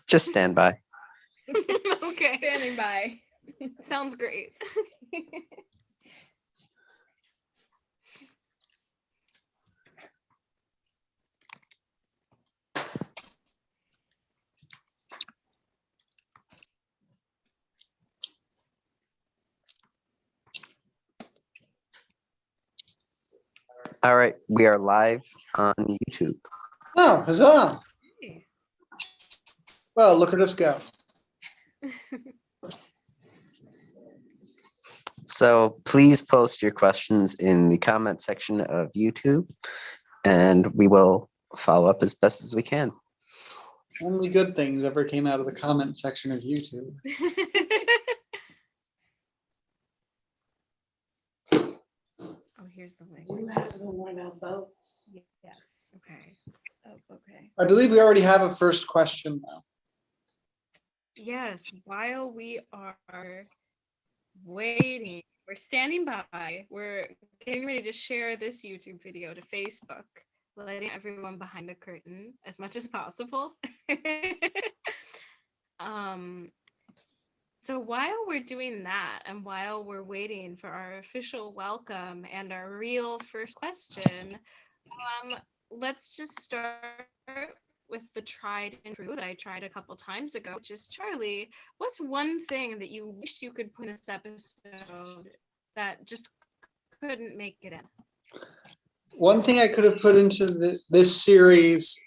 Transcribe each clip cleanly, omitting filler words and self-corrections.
Just stand by. Okay. Standing by. Sounds great. All right, we are live on YouTube. Oh, huzzah! Well, look at us go. So please post your questions in the comment section of YouTube, and we will follow up as best as we can. Only good things ever came out of the comment section of YouTube. Oh, here's the link. You have to know more about boats. Yes. Okay. Oh, okay. I believe we already have a first question now. Yes. While we are waiting, we're standing by. We're getting ready to share this YouTube video to Facebook, letting everyone behind the curtain as much as possible. So while we're doing that, and while we're waiting for our official welcome and our real first question, let's just start with the tried and true that I tried a couple times ago, which is, Charlie, what's one thing that you wish you could put in this episode that just couldn't make it in? One thing I could have put into this series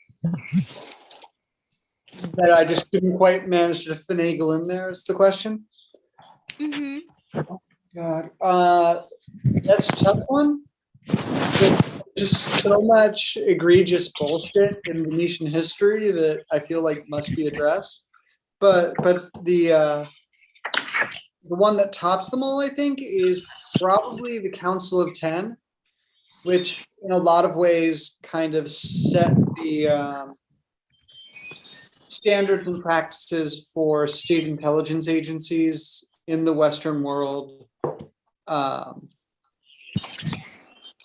that I just didn't quite manage to finagle in there is the question. Mm-hmm. God, that's a tough one. There's so much egregious bullshit in Venetian history that I feel like must be addressed. But the one that tops them all, I think, is probably the Council of Ten, which in a lot of ways kind of set the standards and practices for state intelligence agencies in the Western world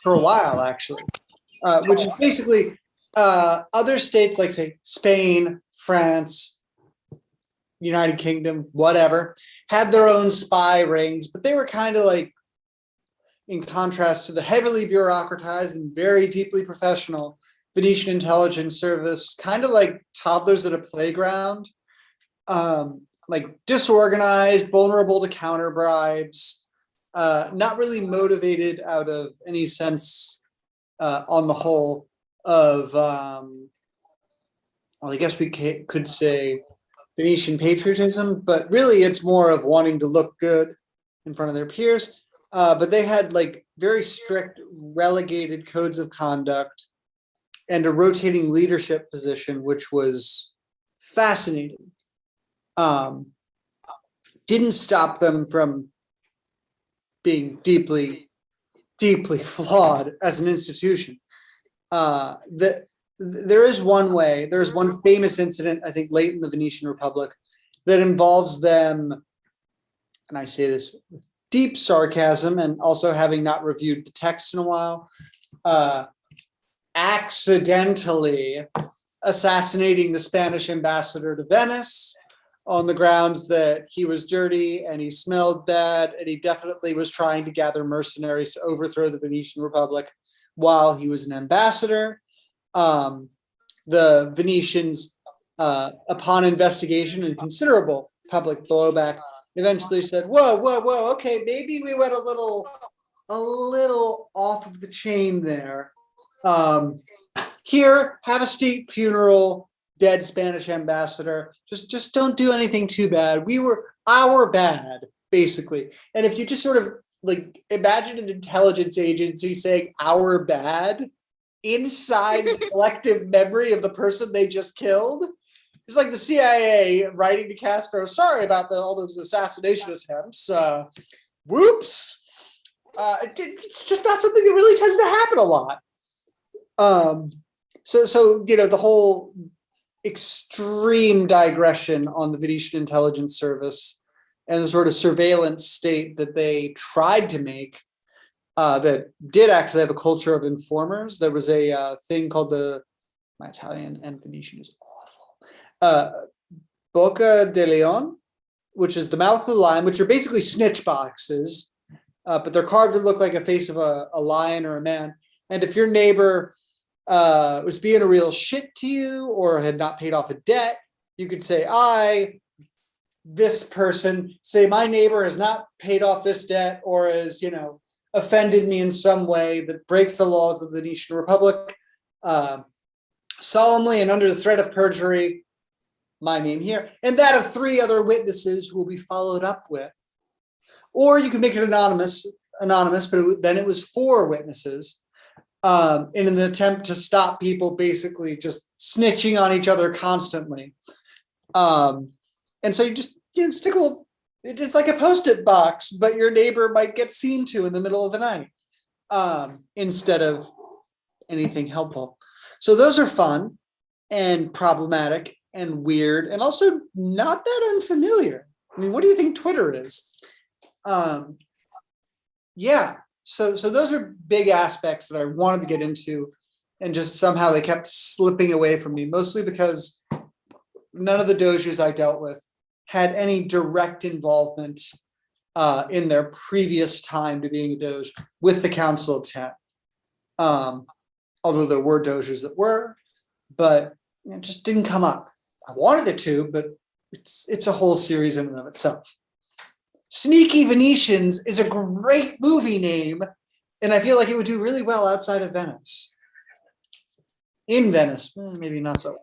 for a while, actually, which is basically other states like, say, Spain, France, United Kingdom, whatever, had their own spy rings, but they were kind of like, in contrast to the heavily bureaucratized and very deeply professional Venetian intelligence service, kind of like toddlers at a playground, like disorganized, vulnerable to counter bribes, not really motivated out of any sense on the whole of, well, I guess we could say Venetian patriotism, but really it's more of wanting to look good in front of their peers. But they had like very strict relegated codes of conduct and a rotating leadership position, which was fascinating. Didn't stop them from being deeply, deeply flawed as an institution. There's one famous incident, I think, late in the Venetian Republic that involves them, and I say this with deep sarcasm and also having not reviewed the text in a while, accidentally assassinating the Spanish ambassador to Venice on the grounds that he was dirty and he smelled bad and he definitely was trying to gather mercenaries to overthrow the Venetian Republic while he was an ambassador. The Venetians, upon investigation and considerable public blowback, eventually said, whoa, okay, maybe we went a little off of the chain there. Here, have a state funeral, dead Spanish ambassador. Just don't do anything too bad. We were our bad, basically. And if you just sort of like imagine an intelligence agency saying our bad inside the collective memory of the person they just killed, it's like the CIA writing to Castro, sorry about all those assassination attempts. Whoops. It's just not something that really tends to happen a lot. So the whole extreme digression on the Venetian intelligence service and the sort of surveillance state that they tried to make that did actually have a culture of informers. There was a thing called my Italian and Venetian is awful. Boca de Leon, which is the mouth of the lion, which are basically snitch boxes, but they're carved to look like a face of a lion or a man. And if your neighbor was being a real shit to you or had not paid off a debt, you could say, this person, say my neighbor has not paid off this debt or has, offended me in some way that breaks the laws of the Venetian Republic. Solemnly and under the threat of perjury, my name here, and that of 3 other witnesses who will be followed up with. Or you can make it anonymous, but then it was 4 witnesses in an attempt to stop people basically just snitching on each other constantly. And so you just stick a little, it's like a Post-it box, but your neighbor might get seen to in the middle of the night instead of anything helpful. So those are fun and problematic and weird and also not that unfamiliar. I mean, what do you think Twitter is? Yeah, so those are big aspects that I wanted to get into, and just somehow they kept slipping away from me, mostly because none of the doges I dealt with had any direct involvement in their previous time to being a doge with the Council of 10. Although there were doges that were, but it just didn't come up. I wanted it to, but it's a whole series in and of itself. Sneaky Venetians is a great movie name, and I feel like it would do really well outside of Venice. In Venice, maybe not so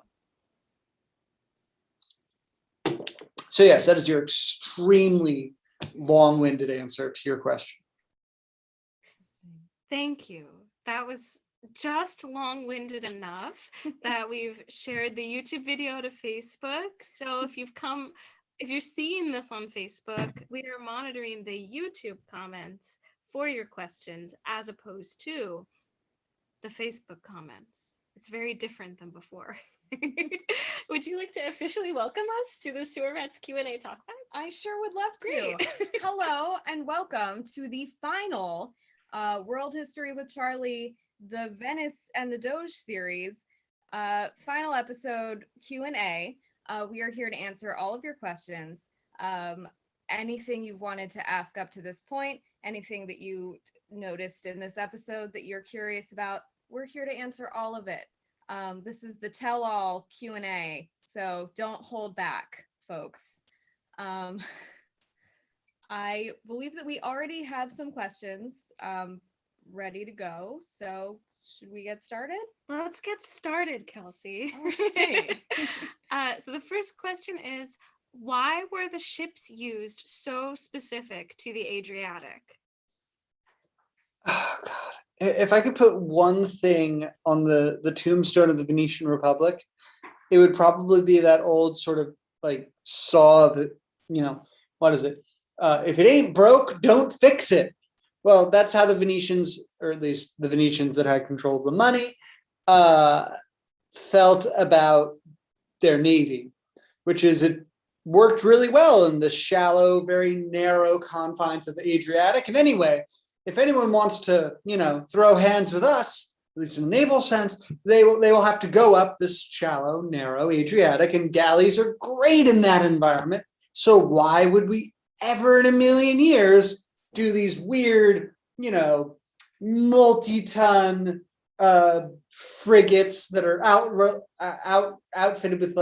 well. So yes, that is your extremely long-winded answer to your question. Thank you. That was just long-winded enough that we've shared the YouTube video to Facebook. So if you're seeing this on Facebook, we are monitoring the YouTube comments for your questions as opposed to the Facebook comments. It's very different than before. Would you like to officially welcome us to the Sewer Rats Q&A Talkback? I sure would love to. Great. Hello and welcome to the final World History with Charlie, the Venice and the Doge series, final episode Q&A. We are here to answer all of your questions. Anything you've wanted to ask up to this point, anything that you noticed in this episode that you're curious about, we're here to answer all of it. This is the tell-all Q&A, so don't hold back, folks. I believe that we already have some questions ready to go, so should we get started? Let's get started, Kelsey. Okay. So the first question is, why were the ships used so specific to the Adriatic? Oh God. If I could put one thing on the tombstone of the Venetian Republic, it would probably be that old sort of like saw of it, what is it? If it ain't broke, don't fix it. Well, that's how the Venetians, or at least the Venetians that had control of the money, felt about their navy, which is it worked really well in the shallow, very narrow confines of the Adriatic. And anyway, if anyone wants to, throw hands with us, at least in a naval sense, they will have to go up this shallow, narrow Adriatic, and galleys are great in that environment. So why would we ever in a million years do these weird, multi-ton frigates that are outfitted with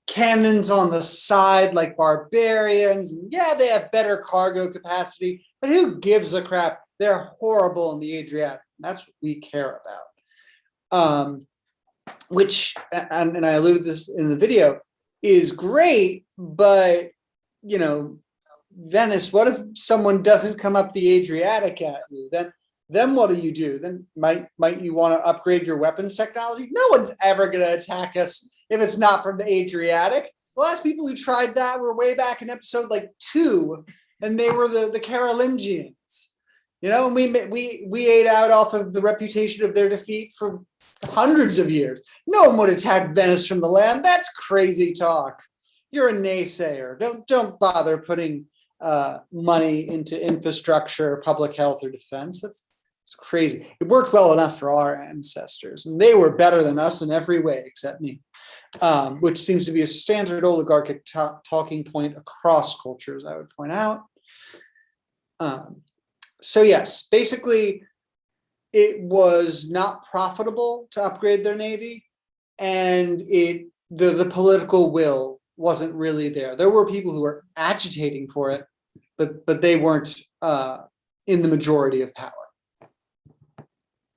cannons on the side like barbarians? And yeah, they have better cargo capacity, but who gives a crap? They're horrible in the Adriatic. That's what we care about. Which, and I alluded to this in the video, is great, but Venice, what if someone doesn't come up the Adriatic at you? Then what do? Then might you want to upgrade your weapons technology? No one's ever going to attack us if it's not from the Adriatic. The last people who tried that were way back in episode 2, and they were the Carolingians. And we ate out off of the reputation of their defeat for hundreds of years. No one would attack Venice from the land. That's crazy talk. You're a naysayer. Don't bother putting money into infrastructure, public health, or defense. It's crazy. It worked well enough for our ancestors, and they were better than us in every way except me, which seems to be a standard oligarchic talking point across cultures, I would point out. So yes, basically, it was not profitable to upgrade their navy, and the political will wasn't really there. There were people who were agitating for it, but they weren't in the majority of power.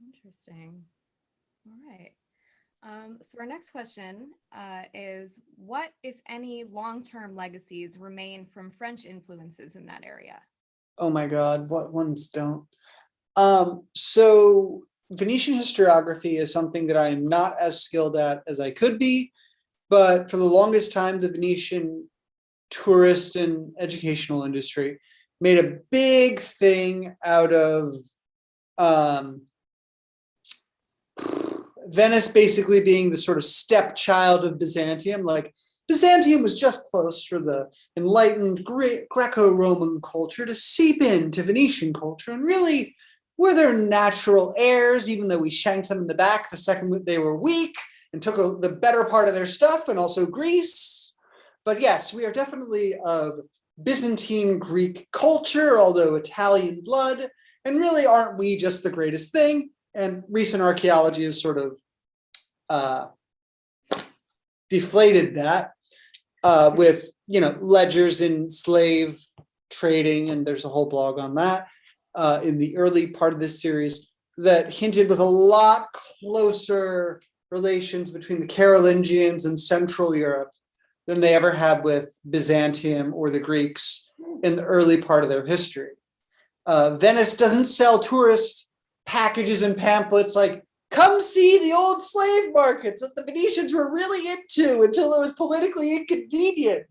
Interesting. All right. So our next question is, what, if any, long-term legacies remain from French influences in that area? Oh my God, what ones don't? So Venetian historiography is something that I am not as skilled at as I could be, but for the longest time, the Venetian tourist and educational industry made a big thing out of Venice basically being the sort of stepchild of Byzantium. Like, Byzantium was just close for the enlightened Greco-Roman culture to seep into Venetian culture, and really were their natural heirs, even though we shanked them in the back the second they were weak and took the better part of their stuff, and also Greece. But yes, we are definitely of Byzantine Greek culture, although Italian blood, and really aren't we just the greatest thing? And recent archaeology has sort of deflated that with, ledgers in slave trading, and there's a whole blog on that in the early part of this series that hinted with a lot closer relations between the Carolingians and Central Europe than they ever had with Byzantium or the Greeks in the early part of their history. Venice doesn't sell tourist packages and pamphlets like, come see the old slave markets that the Venetians were really into until it was politically inconvenient.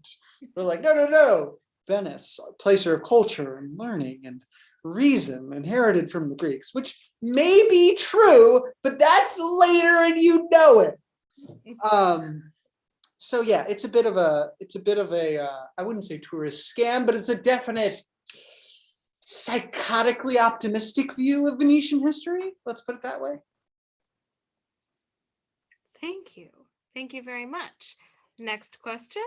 We're like, no. Venice, a place of culture and learning and reason inherited from the Greeks, which may be true, but that's later and you know it. So yeah, it's a bit of a I wouldn't say tourist scam, but it's a definite psychotically optimistic view of Venetian history. Let's put it that way. Thank you. Thank you very much. Next question.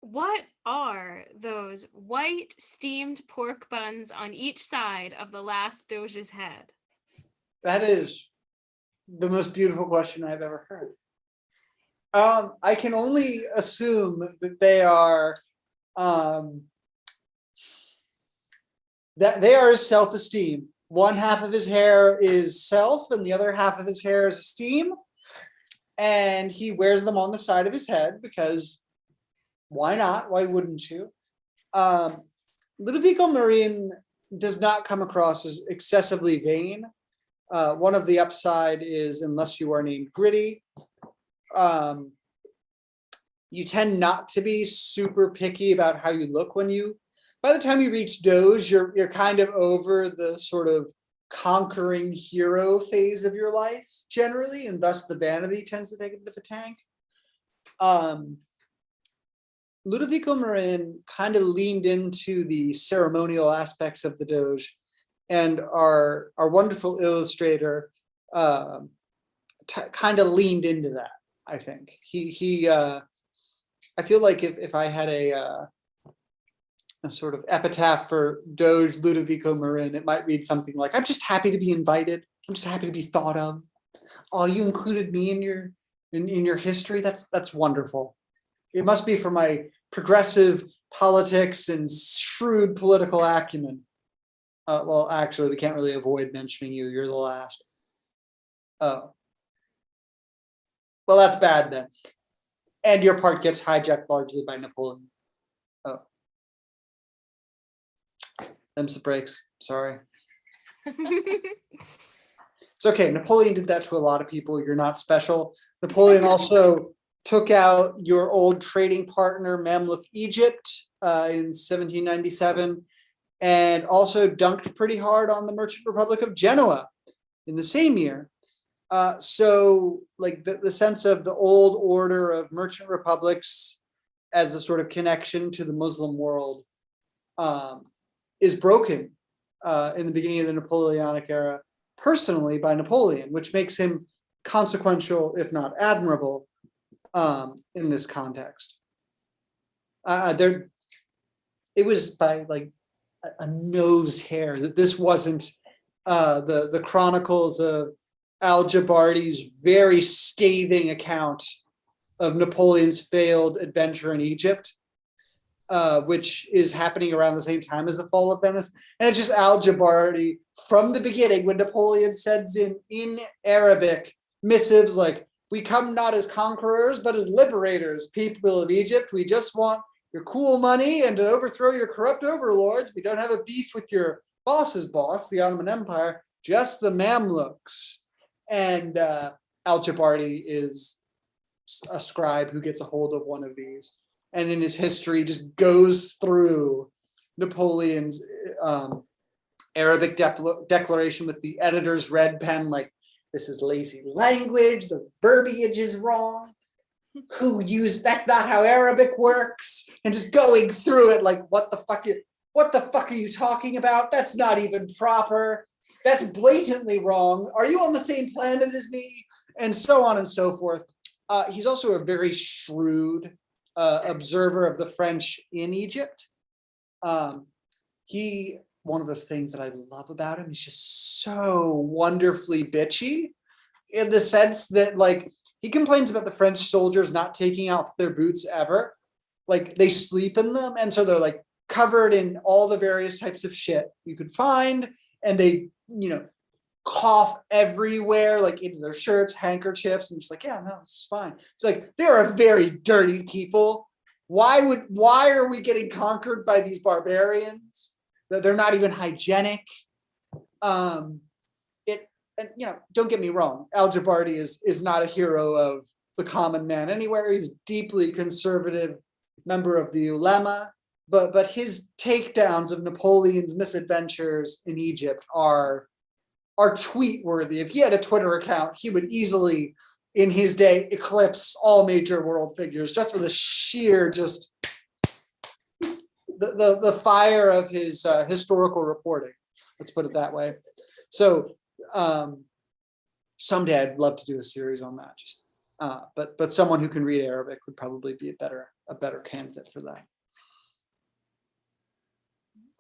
What are those white steamed pork buns on each side of the last Doge's head? That is the most beautiful question I've ever heard. I can only assume that they are self-esteem. One half of his hair is self, and the other half of his hair is esteem. And he wears them on the side of his head because why not? Why wouldn't you? Ludovico Marin does not come across as excessively vain. One of the upside is, unless you are named Gritty, you tend not to be super picky about how you look by the time you reach Doge, you're kind of over the sort of conquering hero phase of your life generally, and thus the vanity tends to take a bit of a tank. Ludovico Marin kind of leaned into the ceremonial aspects of the Doge, and our wonderful illustrator kind of leaned into that. I think I feel like if I had a sort of epitaph for Doge Ludovico Marin, it might read something like, "I'm just happy to be invited. I'm just happy to be thought of. Oh, you included me in your history. That's wonderful. It must be for my progressive politics and shrewd political acumen." Well, actually, we can't really avoid mentioning you. You're the last. Oh. Well, that's bad then. And your part gets hijacked largely by Napoleon. Oh. Them's the breaks. Sorry. It's okay. Napoleon did that to a lot of people. You're not special. Napoleon also took out your old trading partner, Mamluk Egypt, in 1797, and also dunked pretty hard on the Merchant Republic of Genoa in the same year. So like the sense of the old order of merchant republics as the sort of connection to the Muslim world is broken in the beginning of the Napoleonic era. personally by Napoleon, which makes him consequential, if not admirable, in this context. It was by like a nosed hair that this wasn't the chronicles of Al-Jabardi's very scathing account of Napoleon's failed adventure in Egypt, which is happening around the same time as the fall of Venice. And it's just Al-Jabardi from the beginning, when Napoleon sends in Arabic missives like, "We come not as conquerors, but as liberators, people of Egypt. We just want your cool money and to overthrow your corrupt overlords. We don't have a beef with your boss's boss, the Ottoman Empire, just the Mamluks." And Al-Jabardi is a scribe who gets a hold of one of these, and in his history just goes through Napoleon's Arabic declaration with the editor's red pen, like, "This is lazy language, the verbiage is wrong, that's not how Arabic works," and just going through it like, what the fuck are you talking about? That's not even proper. That's blatantly wrong. Are you on the same planet as me? And so on and so forth. He's also a very shrewd observer of the French in Egypt. One of the things that I love about him is just so wonderfully bitchy, in the sense that, like, he complains about the French soldiers not taking off their boots ever. Like, they sleep in them, and so they're like covered in all the various types of shit you could find, and they, cough everywhere, like into their shirts, handkerchiefs, and just like, yeah, no, this is fine. It's like, they're a very dirty people. Why are we getting conquered by these barbarians? That they're not even hygienic. Don't get me wrong, Al-Jabardi is not a hero of the common man anywhere. He's a deeply conservative member of the ulema, but his takedowns of Napoleon's misadventures in Egypt are tweet worthy. If he had a Twitter account, he would easily, in his day, eclipse all major world figures just for the sheer the fire of his historical reporting. Let's put it that way. So someday I'd love to do a series on that. But someone who can read Arabic would probably be a better candidate for that.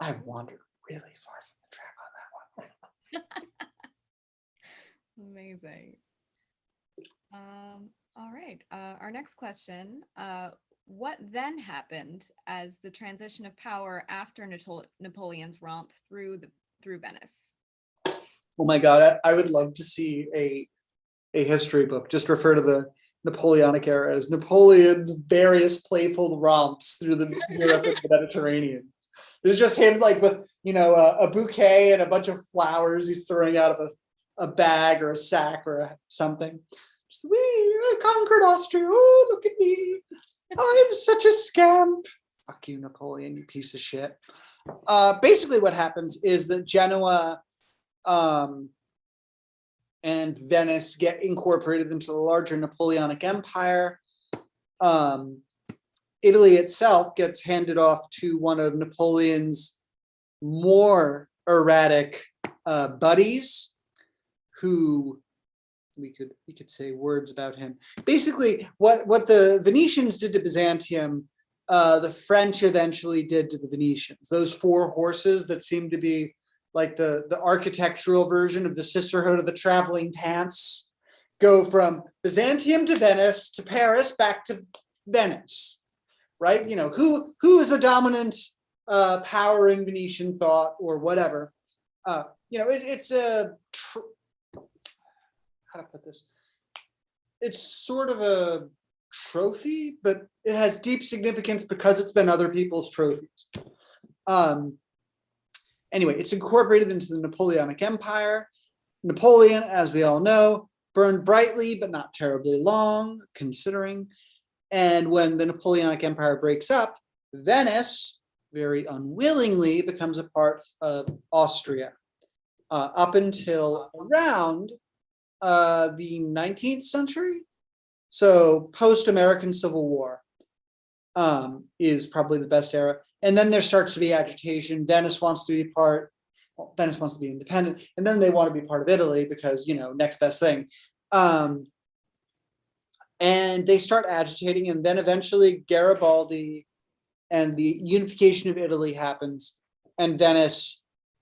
I've wandered really far from the track on that one. Amazing. All right. Our next question. What then happened as the transition of power after Napoleon's romp through Venice? Oh my God, I would love to see a history book. Just refer to the Napoleonic era as Napoleon's various playful romps through the Europe and the Mediterranean. There's just him like with, a bouquet and a bunch of flowers he's throwing out of a bag or a sack or something. Just, I conquered Austria. Oh, look at me. I'm such a scamp. Fuck you, Napoleon, you piece of shit. Basically what happens is that Genoa and Venice get incorporated into the larger Napoleonic Empire. Italy itself gets handed off to one of Napoleon's more erratic buddies, who we could say words about him. Basically, what the Venetians did to Byzantium, the French eventually did to the Venetians. Those four horses that seem to be like the architectural version of the Sisterhood of the Traveling Pants go from Byzantium to Venice to Paris back to Venice, right? Who is the dominant power in Venetian thought or whatever? It's a how to put this? It's sort of a trophy, but it has deep significance because it's been other people's trophies. Anyway, it's incorporated into the Napoleonic Empire. Napoleon, as we all know, burned brightly, but not terribly long, considering. And when the Napoleonic Empire breaks up, Venice, very unwillingly, becomes a part of Austria up until around the 19th century. So post-American Civil War is probably the best era. And then there starts to be agitation. Venice wants to be part. well, Venice wants to be independent, and then they want to be part of Italy because, next best thing. And they start agitating, and then eventually Garibaldi and the unification of Italy happens, and Venice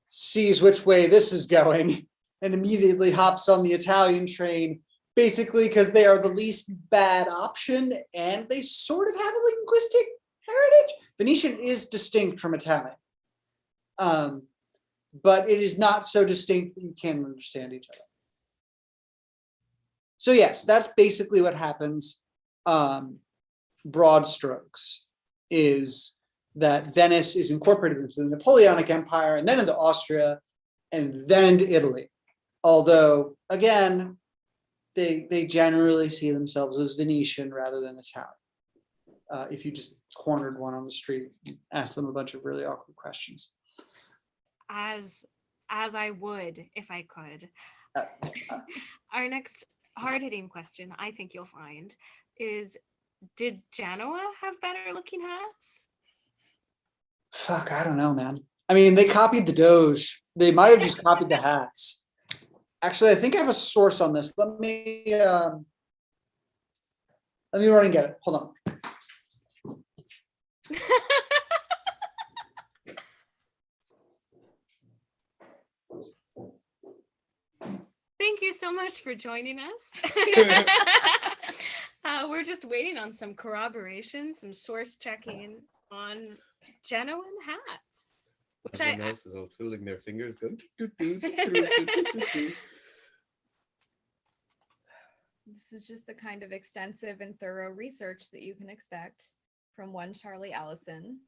sees which way this is going and immediately hops on the Italian train, basically because they are the least bad option and they sort of have a linguistic heritage. Venetian is distinct from Italian, but it is not so distinct that you can't understand each other. So yes, that's basically what happens. Broad strokes is that Venice is incorporated into the Napoleonic Empire and then into Austria and then into Italy. Although, again, they generally see themselves as Venetian rather than Italian. If you just cornered one on the street and asked them a bunch of really awkward questions. As I would if I could. Our next hard-hitting question, I think you'll find, is did Genoa have better looking hats? Fuck, I don't know, man. I mean, they copied the Doge. They might have just copied the hats. Actually, I think I have a source on this. Let me run and get it. Hold on. Thank you so much for joining us. We're just waiting on some corroboration, some source checking on Genoan hats. Which Everyone else is all twiddling their fingers going. This is just the kind of extensive and thorough research that you can expect from one Charlie Allison.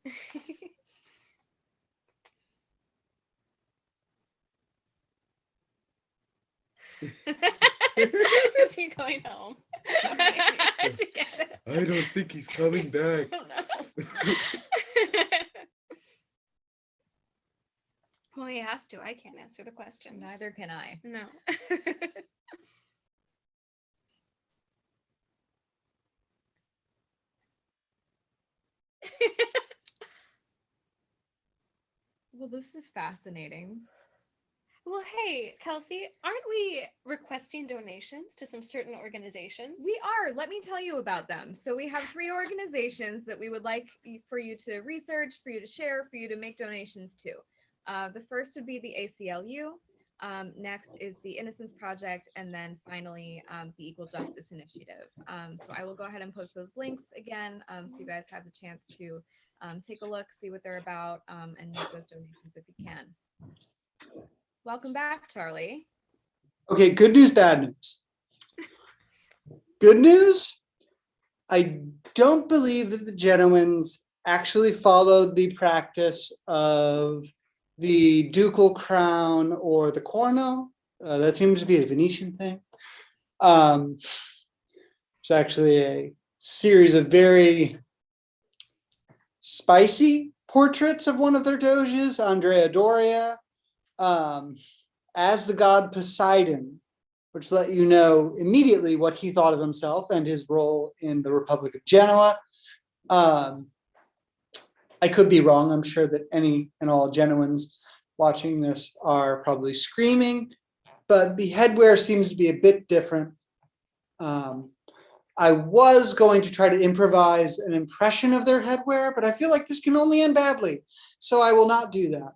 Is he going home? To get it? I don't think he's coming back. Oh, no. Well, he has to. I can't answer the question. Neither can I. No. Well, this is fascinating. Well, hey, Kelsey, aren't we requesting donations to some certain organizations? We are. Let me tell you about them. So we have 3 organizations that we would like for you to research, for you to share, for you to make donations to. The first would be the ACLU. Next is the Innocence Project, and then finally the Equal Justice Initiative. So I will go ahead and post those links again, so you guys have the chance to take a look, see what they're about, and make those donations if you can. Welcome back, Charlie. Okay, good news, bad news. Good news, I don't believe that the Genoans actually followed the practice of the ducal crown or the corno. That seems to be a Venetian thing. It's actually a series of very spicy portraits of one of their doges, Andrea Doria, as the god Poseidon, which let you know immediately what he thought of himself and his role in the Republic of Genoa. I could be wrong. I'm sure that any and all Genoans watching this are probably screaming, but the headwear seems to be a bit different. I was going to try to improvise an impression of their headwear, but I feel like this can only end badly, so I will not do that,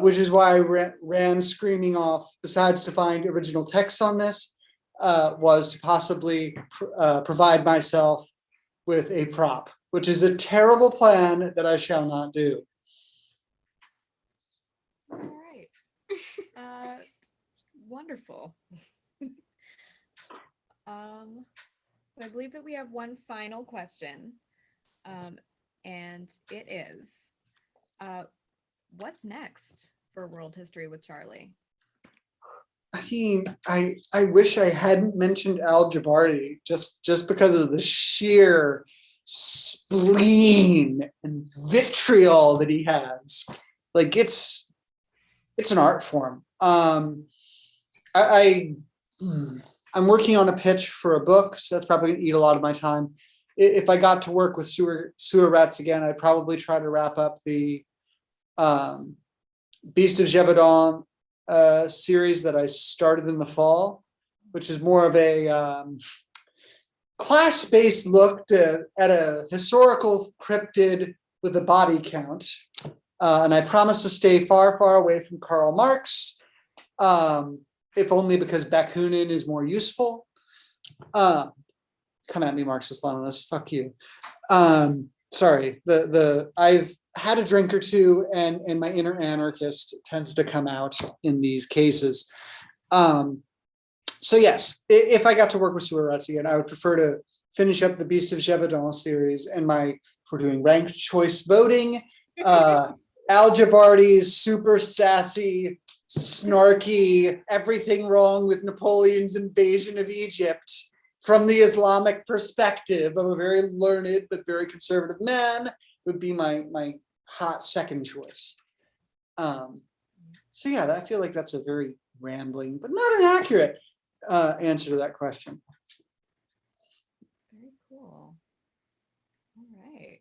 which is why I ran screaming off, besides to find original text on this, was to possibly provide myself with a prop, which is a terrible plan that I shall not do. All right. Wonderful. So I believe that we have one final question, and it is, what's next for World History with Charlie? I mean, I wish I hadn't mentioned Al-Jabardi just because of the sheer spleen and vitriol that he has. Like it's an art form. I'm working on a pitch for a book, so that's probably going to eat a lot of my time. If I got to work with sewer rats again, I'd probably try to wrap up the Beast of Gévaudan series that I started in the fall, which is more of a class-based look at a historical cryptid with a body count. And I promise to stay far, far away from Karl Marx, if only because Bakunin is more useful. Come at me, Marxist-Leninists. Fuck you. Sorry. I've had a drink or two, and my inner anarchist tends to come out in these cases. So yes, if I got to work with Stuart Rats again, I would prefer to finish up the Beast of Gévaudan series, and if we're doing ranked choice voting, Al Jabardi's super sassy, snarky, everything wrong with Napoleon's invasion of Egypt from the Islamic perspective of a very learned but very conservative man would be my hot second choice. So yeah, I feel like that's a very rambling, but not inaccurate answer to that question. Very cool. All right.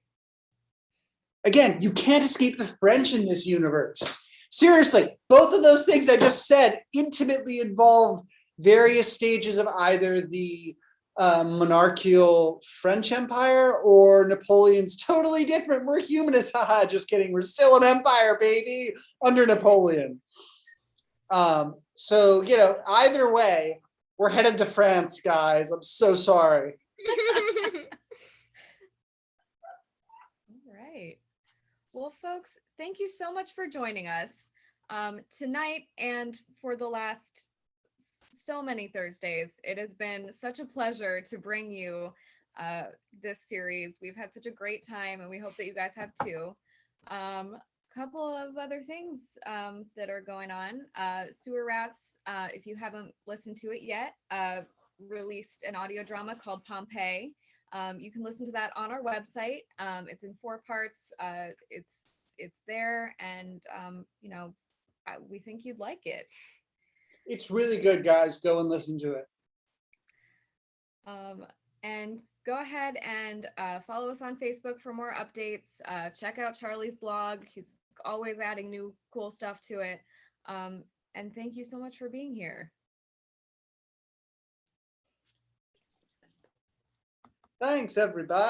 Again, you can't escape the French in this universe. Seriously, both of those things I just said intimately involve various stages of either the monarchical French Empire or Napoleon's totally different. We're humanists. Haha, just kidding. We're still an empire, baby, under Napoleon. So, either way, we're headed to France, guys. I'm so sorry. All right. Well, folks, thank you so much for joining us tonight and for the last so many Thursdays. It has been such a pleasure to bring you this series. We've had such a great time, and we hope that you guys have too. Couple of other things that are going on. Sewer Rats, if you haven't listened to it yet, released an audio drama called Pompeii. You can listen to that on our website. It's in 4 parts. It's there, and we think you'd like it. It's really good, guys. Go and listen to it. And go ahead and follow us on Facebook for more updates. Check out Charlie's blog. He's always adding new cool stuff to it. And thank you so much for being here. Thanks, everybody.